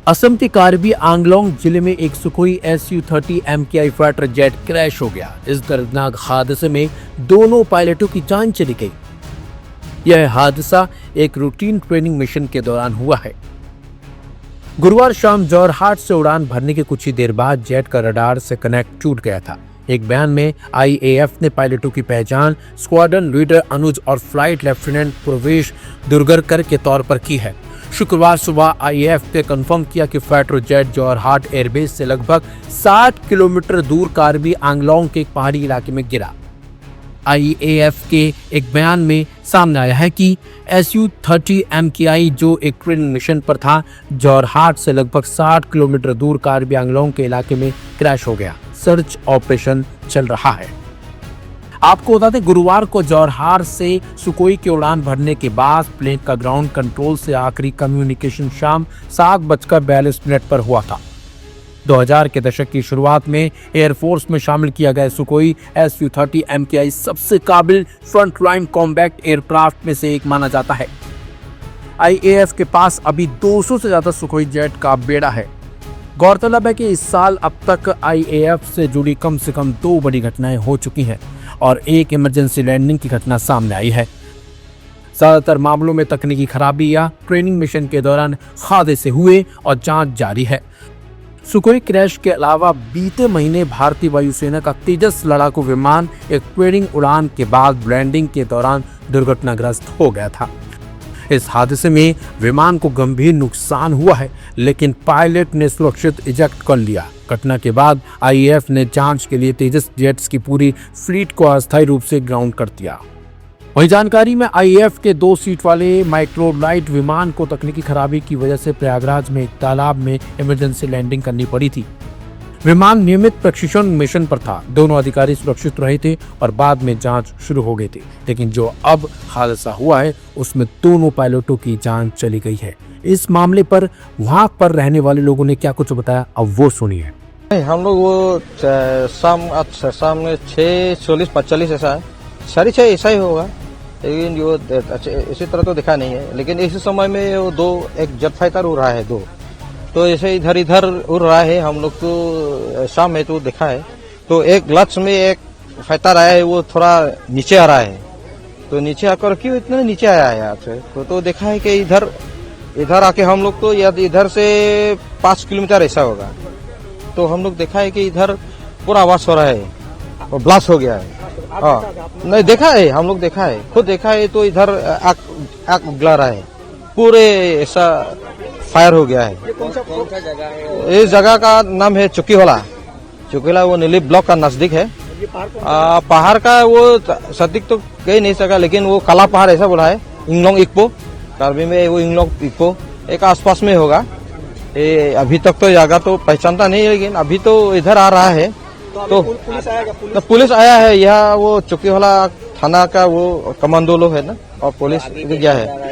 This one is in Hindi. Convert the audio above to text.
असम के कार्बी आंगलोंग जिले में एक Sukhoi Su-30 MKI fighter jet crash हो गया। इस दर्दनाक हादसे में दोनों पायलटों की जान चली गई। यह हादसा एक रूटीन ट्रेनिंग मिशन के दौरान हुआ है। गुरुवार शाम जोरहाट से उड़ान भरने के कुछ ही देर बाद जेट का रडार से कनेक्ट टूट गया था। एक बयान में IAF ने पायलटों की पहचान स्क्वाड्रन लीडर अनुज और फ्लाइट लेफ्टिनेंट प्रवेश दुर्गरकर के तौर पर की है। शुक्रवार सुबह IAF ने कंफर्म किया कि फाइटर जेट जोरहाट एयरबेस से लगभग 60 किलोमीटर दूर कार्बी आंगलोंग के एक पहाड़ी इलाके में गिरा। IAF के एक बयान में सामने आया है कि Su-30 MKI जो एक ट्रेनिंग मिशन पर था, जोरहाट से लगभग 60 किलोमीटर दूर कार्बी आंगलोंग के इलाके में क्रैश हो गया। सर्च ऑपरेशन चल रहा है। आपको बता दें, गुरुवार को जोरहाट से सुखोई की उड़ान भरने के बाद प्लेन का ग्राउंड कंट्रोल से आखिरी कम्युनिकेशन शाम 7:42 पर हुआ था। 2000 के दशक की शुरुआत में एयरफोर्स में शामिल किया गया सुखोई Su-30 MKI सबसे काबिल फ्रंट लाइन कॉम्बैट एयरक्राफ्ट में से एक माना जाता है। IAF के पास अभी 200 से ज्यादा सुखोई जेट का बेड़ा है। गौरतलब है कि इस साल अब तक IAF से जुड़ी कम से कम 2 बड़ी घटनाएं हो चुकी हैं और एक इमरजेंसी लैंडिंग की घटना सामने आई है। ज्यादातर मामलों में तकनीकी खराबी या ट्रेनिंग मिशन के दौरान हादसे हुए और जांच जारी है। सुखोई क्रैश के अलावा बीते महीने भारतीय वायुसेना का तेजस लड़ाकू विमान एक ट्रेनिंग उड़ान के बाद लैंडिंग के दौरान दुर्घटनाग्रस्त हो गया था। इस हादसे में विमान को गंभीर नुकसान हुआ है, लेकिन पायलट ने सुरक्षित इजेक्ट कर लिया। घटना के बाद IAF ने जांच के लिए तेजस जेट्स की पूरी फ्लीट को अस्थायी रूप से ग्राउंड कर दिया। वही जानकारी में IAF के 2 सीट वाले माइक्रोलाइट विमान को तकनीकी खराबी की वजह से प्रयागराज में एक तालाब में इमरजेंसी लैंडिंग करनी पड़ी थी। विमान नियमित प्रशिक्षण मिशन पर था। दोनों अधिकारी सुरक्षित रहे थे और बाद में जांच शुरू हो गई थी, लेकिन जो अब हादसा हुआ है उसमें दोनों पायलटों की जान चली गई है। इस मामले पर वहां पर रहने वाले लोगों ने क्या कुछ बताया, अब वो सुनिए। हम लोग वो शाम 6:40-45 ऐसा है, 6:30 ऐसा ही होगा, लेकिन जो इसी तरह तो दिखा नहीं है। लेकिन इसी समय में वो एक जेट फाइटर उड़ रहा है, 2 तो ऐसे इधर इधर उड़ रहा है। हम लोग तो शाम में तो देखा है, तो एक लक्ष्य में एक फाइटर आया है, वो थोड़ा नीचे आ रहा है। तो नीचे आकर क्यों इतना नीचे आया है यहाँ से, तो देखा है कि इधर आके हम लोग तो इधर से 5 किलोमीटर ऐसा होगा, तो हम लोग देखा है कि इधर पूरा आवाज हो रहा है और ब्लास्ट हो गया है। हाँ, नहीं देखा है, हम लोग देखा है, खुद देखा है। तो इधर आग उगला रहा है, पूरे ऐसा फायर हो गया है। ये कौन सा जगह है? इस जगह का नाम है चुकीला। वो नीली ब्लॉक का नजदीक है। पहाड़ का वो सटीक तो कह नहीं सका, लेकिन वो काला पहाड़ ऐसा बोला है। इंगलोंग इक्पो, कार्बी में वो इंगलोंग इक्पो एक आसपास में होगा। अभी तक तो जगह तो पहचानता नहीं है, लेकिन अभी तो इधर आ रहा है। तो पुलिस आया है यहाँ, वो चुकीला थाना का वो कमांडो लोग है ना, और पुलिस गया है।